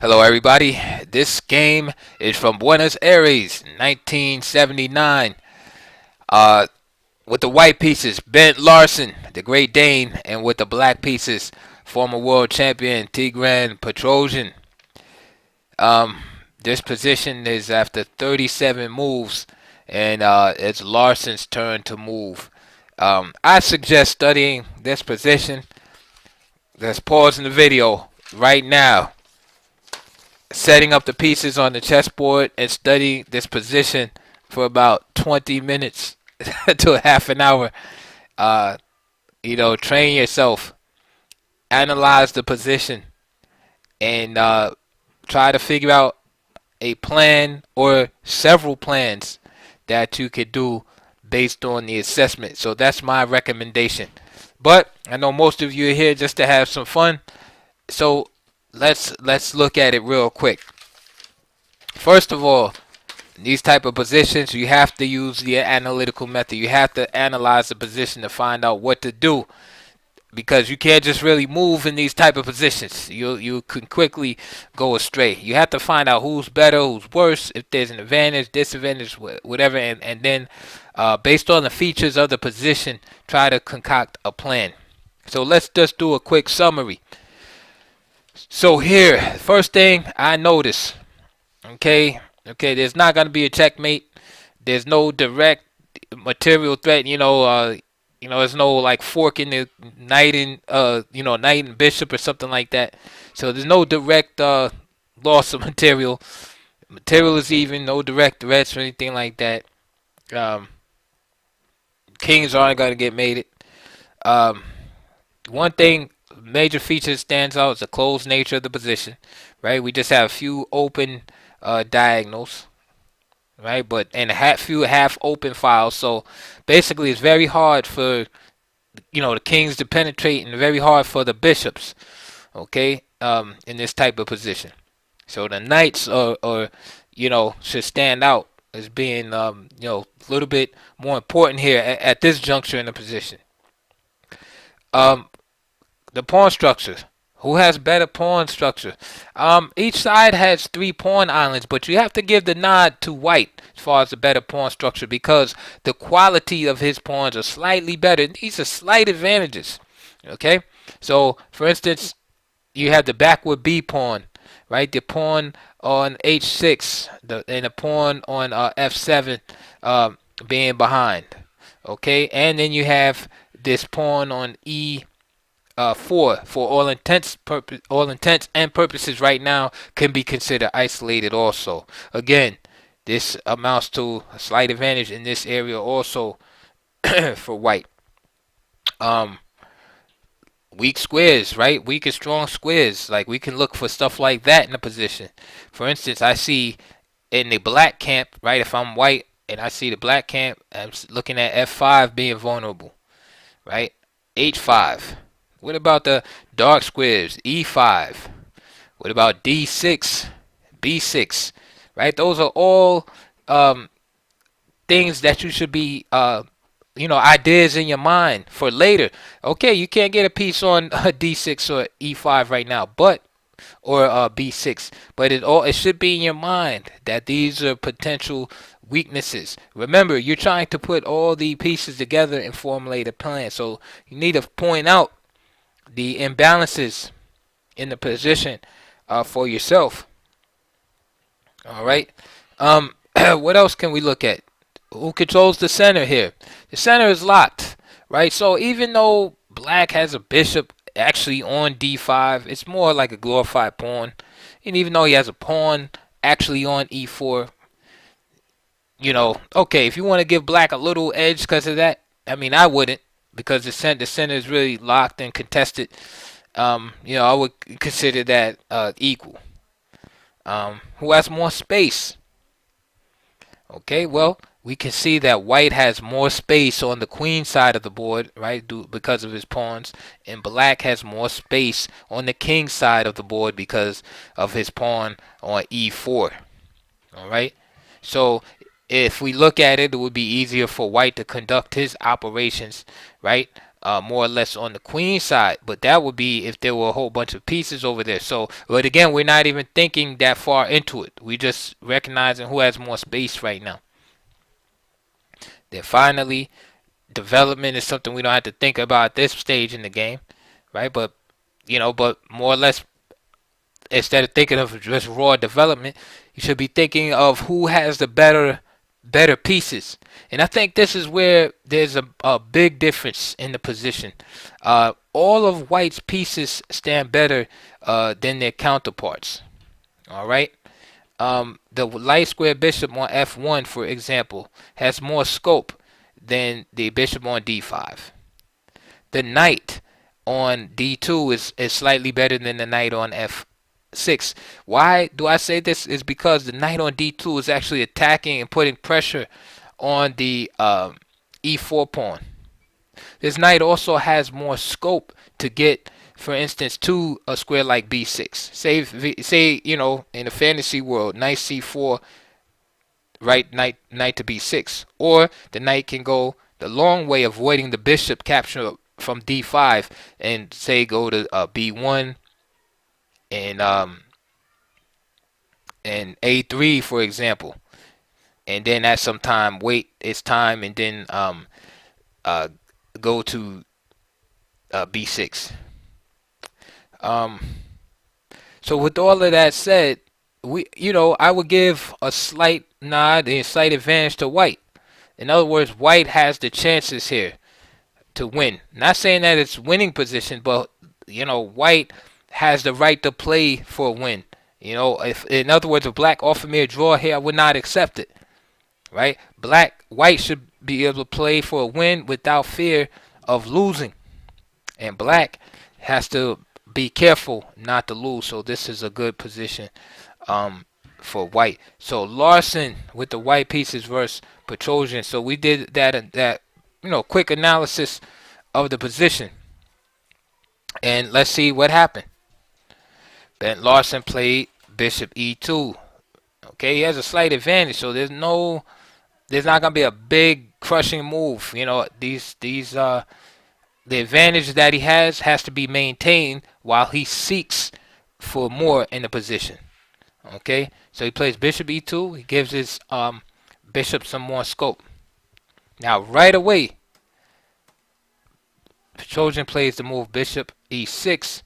Hello, everybody. This game is from Buenos Aires, 1979. Uh, with the white pieces, Bent Larsen, the Great Dane, and with the black pieces, former world champion Tigran Petrosian. Um, this position is after 37 moves, and it's Larsen's turn to move. I suggest studying this position. Let's pause in the video right now, setting up the pieces on the chessboard and studying this position for about 20 minutes to a half an hour. Uh, train yourself, analyze the position, and try to figure out a plan or several plans that you could do based on the assessment. So that's my recommendation. But I know most of you are here just to have some fun. So let's look at it real quick. First of all, in these type of positions, you have to use the analytical method. You have to analyze the position to find out what to do, because you can't just really move in these type of positions. You can quickly go astray. You have to find out who's better, who's worse, if there's an advantage, disadvantage, whatever, and then based on the features of the position, try to concoct a plan. So let's just do a quick summary. So here, first thing I notice, okay, there's not gonna be a checkmate. There's no direct material threat. There's no like forking the knight and knight and bishop or something like that. So there's no direct loss of material. Material is even, no direct threats or anything like that. Um, Kings aren't gonna get mated. Um, One thing, major feature stands out is the closed nature of the position, right? We just have a few open diagonals, right? But and few half open files. So basically, it's very hard for the kings to penetrate, and very hard for the bishops. Okay, in this type of position. So the knights are should stand out as being a little bit more important here at this juncture in the position. Um, the pawn structure. Who has better pawn structure? Each side has 3 pawn islands, but you have to give the nod to white as far as the better pawn structure, because the quality of his pawns are slightly better. These are slight advantages. Okay, so for instance, you have the backward B pawn, right? The pawn on H6, and the pawn on F7 being behind. Okay, and then you have this pawn on E. For all intents and purposes right now can be considered isolated also. Again, this amounts to a slight advantage in this area also for white. Um, Weak squares, right? Weak and strong squares. Like, we can look for stuff like that in the position. For instance, I see in the black camp, right? If I'm white and I see the black camp, I'm looking at F5 being vulnerable, right? H5. What about the dark squares? E5. What about D6? B6. Right? Those are all things that you should be, ideas in your mind for later. Okay, you can't get a piece on D6 or E5 right now, or B6, but it should be in your mind that these are potential weaknesses. Remember, you're trying to put all the pieces together and formulate a plan. So you need to point out the imbalances in the position for yourself. All right. What else can we look at? Who controls the center here? The center is locked, right? So even though black has a bishop actually on D5, it's more like a glorified pawn. And even though he has a pawn actually on E4, okay, if you want to give black a little edge because of that, I mean, I wouldn't, because the center is really locked and contested. I would consider that equal. Who has more space? Okay, well, we can see that white has more space on the queen side of the board, right, because of his pawns, and black has more space on the king side of the board because of his pawn on E4. All right, so if we look at it, it would be easier for white to conduct his operations, right, more or less on the queen side, but that would be if there were a whole bunch of pieces over there. So, but again, we're not even thinking that far into it. We just recognizing who has more space right now. Then finally, development is something we don't have to think about at this stage in the game, right? But but more or less, instead of thinking of just raw development, you should be thinking of who has the better pieces. And I think this is where there's a big difference in the position. All of White's pieces stand better than their counterparts. All right. The light square bishop on f1, for example, has more scope than the bishop on d5. The knight on d2 is slightly better than the knight on f6. Why do I say this? Is because the knight on d2 is actually attacking and putting pressure on the e4 pawn. This knight also has more scope to get, for instance, to a square like b6. Say in a fantasy world, knight c4, right, knight to b6, or the knight can go the long way, avoiding the bishop capture from d5, and say go to b1 and a3, for example, and then at some time wait its time, and then uh, go to b6. So with all of that said, I would give a slight nod and slight advantage to White. In other words, White has the chances here to win. Not saying that it's winning position, but White has the right to play for a win. If in other words, if Black offered me a draw here, I would not accept it. Right? White should be able to play for a win without fear of losing, and Black has to be careful not to lose. So this is a good position for White. So Larsen with the white pieces versus Petrosian. So we did that quick analysis of the position, and let's see what happened. Ben Larsen played bishop e2. Okay, he has a slight advantage, so there's not gonna be a big crushing move. The advantage that he has to be maintained while he seeks for more in the position. Okay, so he plays bishop e2. He gives his bishop some more scope. Now right away, Petrosian plays the move bishop e6,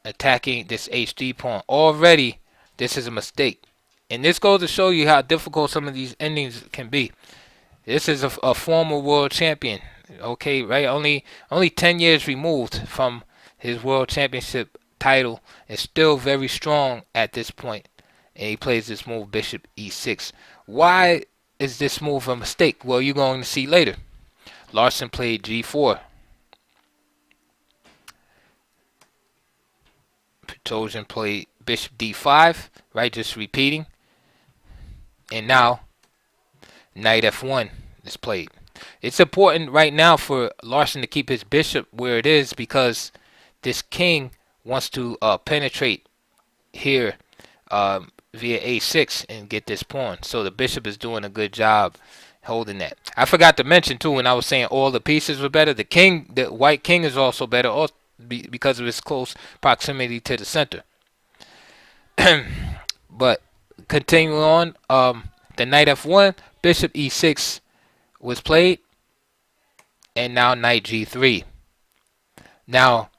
attacking this hd pawn. Already, this is a mistake, and this goes to show you how difficult some of these endings can be. This is a former world champion. Okay, right? Only 10 years removed from his world championship title, and still very strong at this point. And he plays this move bishop e6. Why is this move a mistake? Well, you're going to see later. Larsen played g4. Petrosian played bishop d5, right? Just repeating. And now knight f1 is played. It's important right now for Larsen to keep his bishop where it is, because this king wants to penetrate here via a6 and get this pawn. So the bishop is doing a good job holding that. I forgot to mention too, when I was saying all the pieces were better, the white king is also better because of its close proximity to the center. But continuing on, the knight f1, bishop e6 was played, and now knight g3. Now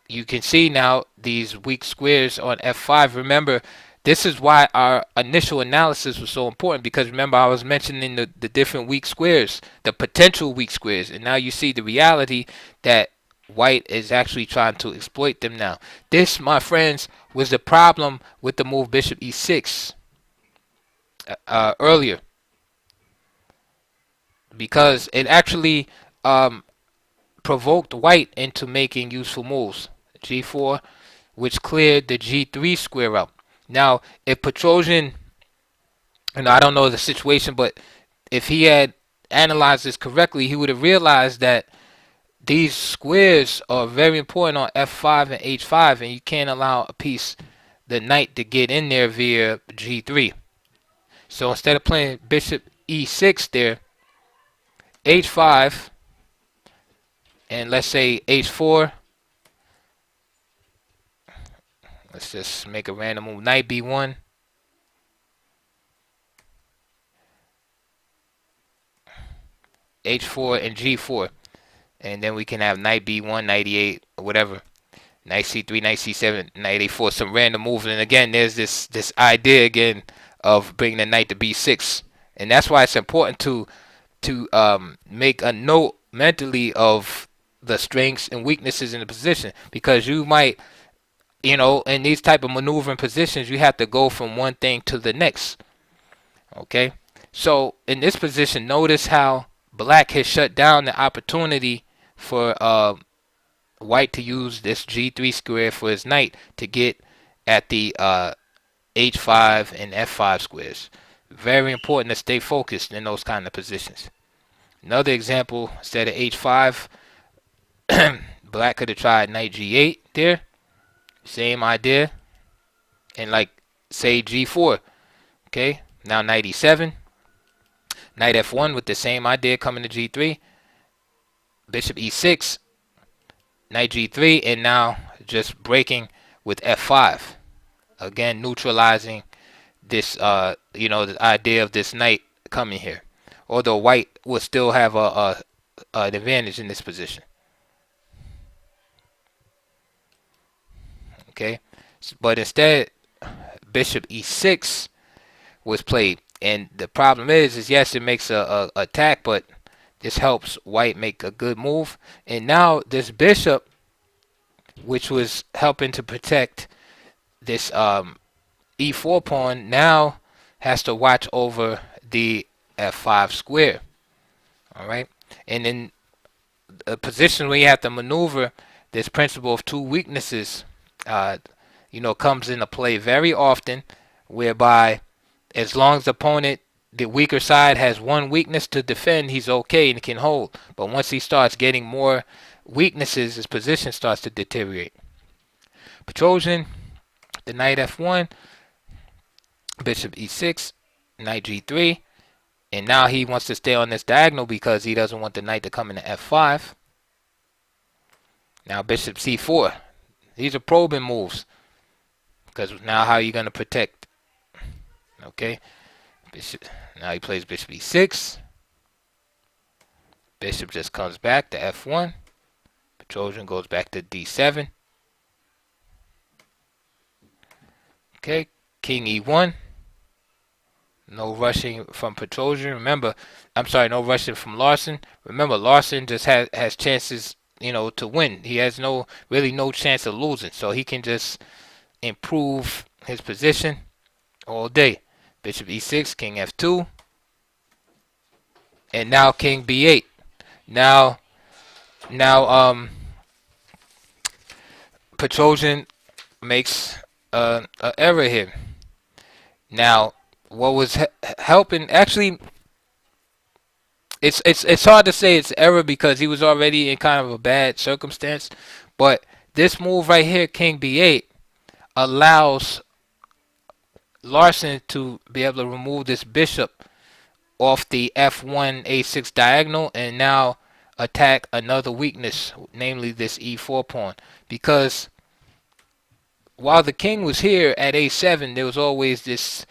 you can see now these weak squares on f5. Remember, this is why our initial analysis was so important, because remember I was mentioning the different weak squares, the potential weak squares, and now you see the reality that White is actually trying to exploit them now. This, my friends, was the problem with the move bishop e6 earlier, because it actually provoked White into making useful moves. G4, which cleared the G3 square out. Now, if Petrosian, I don't know the situation, but if he had analyzed this correctly, he would have realized that these squares are very important on f5 and h5, and you can't allow the knight, to get in there via g3. So instead of playing bishop e6 there, h5, and let's say h4. Let's just make a random move. Knight b1, h4, and g4. And then we can have knight b1, knight e8, or whatever. Knight c3, knight c7, knight a4, some random moves. And again, there's this idea again of bringing the knight to b6. And that's why it's important to make a note mentally of the strengths and weaknesses in the position, because you might, in these type of maneuvering positions, you have to go from one thing to the next. Okay, so in this position, notice how black has shut down the opportunity for white to use this g3 square for his knight to get at the h5 and f5 squares. Very important to stay focused in those kind of positions. Another example, instead of h5, black could have tried knight g8 there. Same idea. And like, say g4. Okay, now knight e7. Knight f1 with the same idea coming to g3. Bishop e6. Knight g3. And now just breaking with f5. Again, neutralizing this, the idea of this knight coming here. Although white will still have an advantage in this position. Okay, but instead, bishop e6 was played, and the problem is yes, it makes a attack, but this helps white make a good move. And now this bishop, which was helping to protect this e4 pawn, now has to watch over the f5 square. All right, and in a position where you have to maneuver, this principle of two weaknesses, comes into play very often, whereby as long as the opponent, the weaker side, has one weakness to defend, he's okay and can hold. But once he starts getting more weaknesses, his position starts to deteriorate. Petrosian, the knight f1, bishop e6, knight g3, and now he wants to stay on this diagonal because he doesn't want the knight to come into f5. Now bishop c4. These are probing moves, because now how are you going to protect? Okay, bishop. Now he plays bishop e6. Bishop just comes back to f1. Petrosian goes back to d7. Okay, king e1. No rushing from Petrosian. Remember, I'm sorry, no rushing from Larsen. Remember, Larsen just has chances, to win. He has really no chance of losing, so he can just improve his position all day. Bishop e6, king f2, and now king b8. Now, Petrosian makes an error here. Now, what was helping, actually, it's hard to say it's error because he was already in kind of a bad circumstance, but this move right here, king b8, allows Larsen to be able to remove this bishop off the f1 a6 diagonal and now attack another weakness, namely this e4 pawn. Because while the king was here at a7, there was always this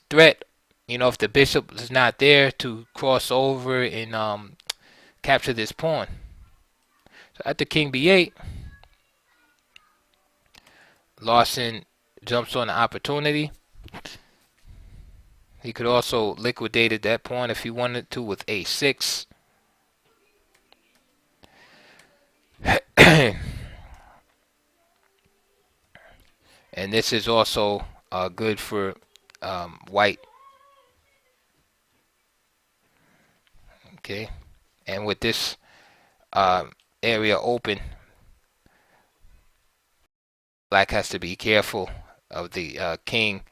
threat, if the bishop is not there, to cross over and capture this pawn. So after king b8, Larsen jumps on the opportunity. He could also liquidate that pawn if he wanted to with a6. And this is also good for white. Okay, and with this area open, black has to be careful of the king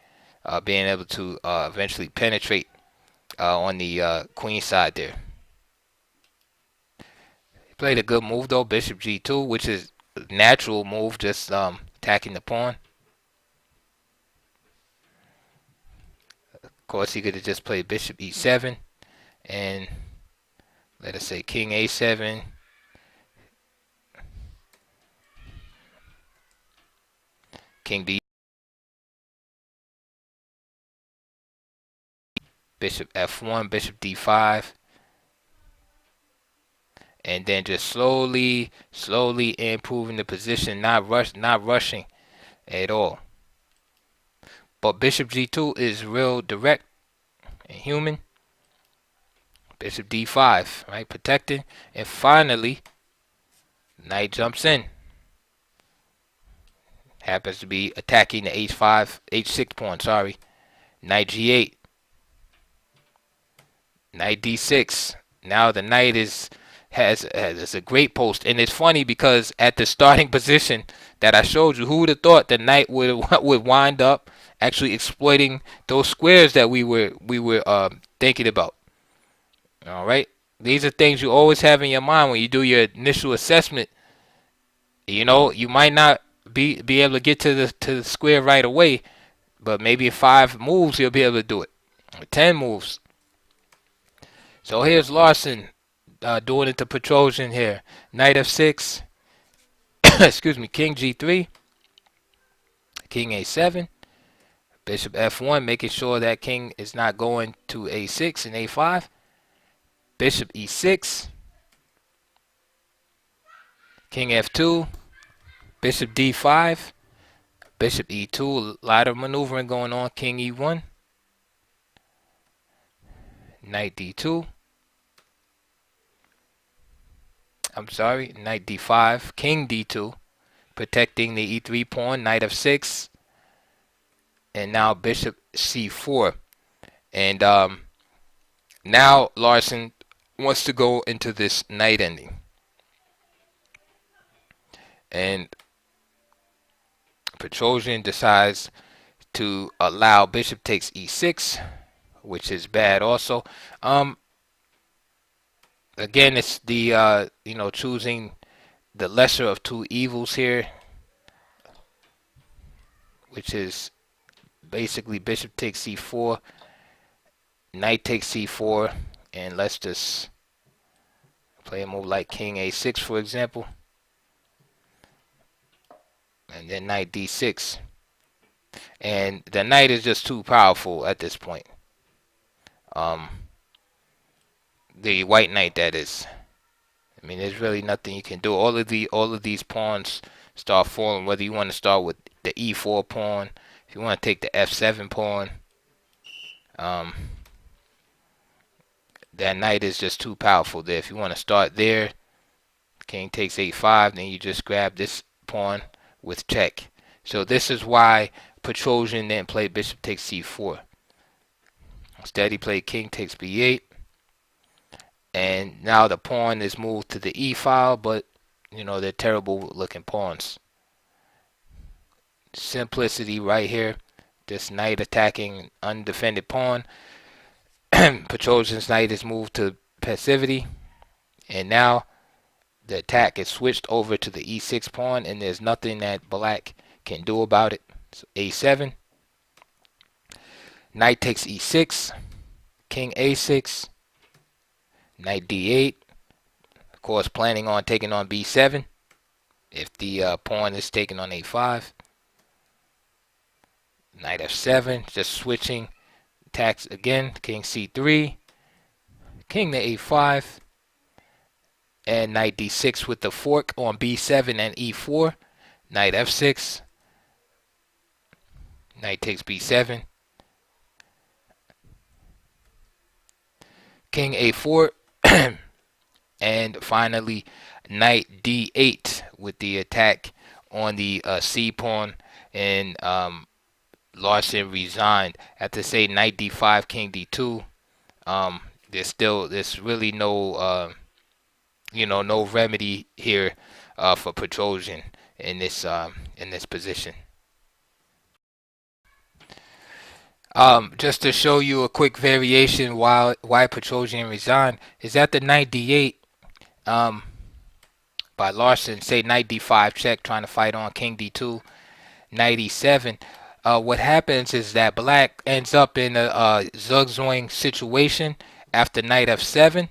being able to eventually penetrate on the queen side there. He played a good move though, bishop g2, which is a natural move, just attacking the pawn. Of course, he could have just played bishop e7 and let us say king a7, king d, bishop f1, bishop d5, and then just slowly improving the position, not rushing at all. But bishop g2 is real direct and human. Bishop d5, right, protecting, and finally knight jumps in. Happens to be attacking the h6 pawn. Sorry, knight g8, knight d6. Now the knight has a great post, and it's funny because at the starting position that I showed you, who would have thought the knight would wind up actually exploiting those squares that we were thinking about. All right, these are things you always have in your mind when you do your initial assessment. You know, you might not be able to get to the square right away, but maybe in 5 moves you'll be able to do it, or 10 moves. So here's Larsen doing it to Petrosian here. Knight f6, excuse me, king g3, king a7, bishop f1, making sure that king is not going to a6 and a5, bishop e6, king f2, bishop d5, bishop e2, a lot of maneuvering going on, king e1, knight d2, I'm sorry, knight d5, king d2, protecting the e3 pawn, knight f6, and now bishop c4. And now Larsen wants to go into this knight ending. And Petrosian decides to allow bishop takes e6, which is bad also. Again, it's the choosing the lesser of two evils here, which is basically bishop takes c4, knight takes c4, and let's just play a move like king a6, for example, and then knight d6. And the knight is just too powerful at this point. The white knight, that is. I mean, there's really nothing you can do. All of these pawns start falling. Whether you want to start with the e4 pawn, if you want to take the f7 pawn, that knight is just too powerful there. If you want to start there, king takes a5, then you just grab this pawn with check. So this is why Petrosian didn't play bishop takes c4. Instead, he played king takes b8. And now the pawn is moved to the e file, but you know, they're terrible looking pawns. Simplicity right here. This knight attacking undefended pawn. Petrosian's knight is moved to passivity. And now the attack is switched over to the e6 pawn, and there's nothing that black can do about it. So a7. Knight takes e6. King a6. Knight d8. Of course, planning on taking on b7 if the pawn is taken on a5. Knight f7, just switching attacks again. King c3, king to a5, and knight d6 with the fork on b7 and e4. Knight f6, knight takes b7, king a4, and finally knight d8 with the attack on the c pawn, and Larsen resigned. After say knight d5, king d2, there's really no no remedy here for Petrosian in this position. Just to show you a quick variation why Petrosian resigned is at the knight d8 by Larsen. Say knight d5 check, trying to fight on king d2, knight e7. What happens is that black ends up in a zugzwang situation after knight f7,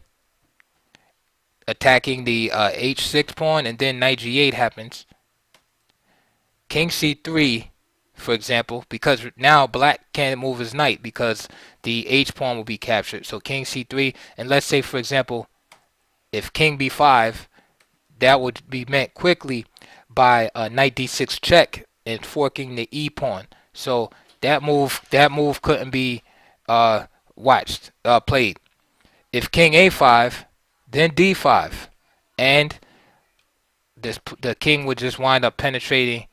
attacking the h6 pawn, and then knight g8 happens. King c3 for example, because now black can't move his knight because the h pawn will be captured. So king c3, and let's say, for example, if king b5, that would be met quickly by knight d6 check and forking the e pawn. So that move couldn't be watched played. If king a5, then d5, and the king would just wind up penetrating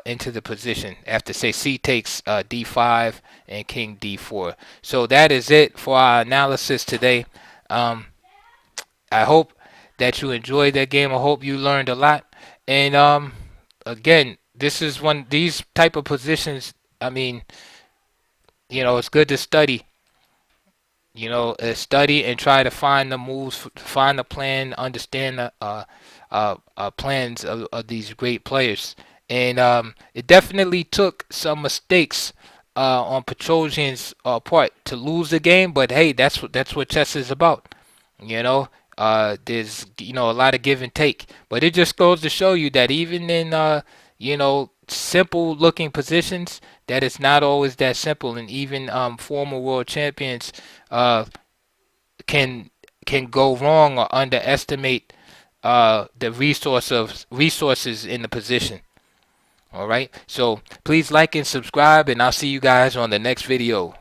into the position after, say, c takes d5 and king d4. So that is it for our analysis today. Um, I hope that you enjoyed that game. I hope you learned a lot. And again, this is one these type of positions. I mean, it's good to study. Study and try to find the moves, find the plan, understand the plans of these great players. And it definitely took some mistakes on Petrosian's part to lose the game. But hey, that's what chess is about. You know, there's a lot of give and take, but it just goes to show you that even in simple looking positions, that it's not always that simple, and even former world champions uh, can can go wrong or underestimate the resources in the position. All right, so please like and subscribe, and I'll see you guys on the next video.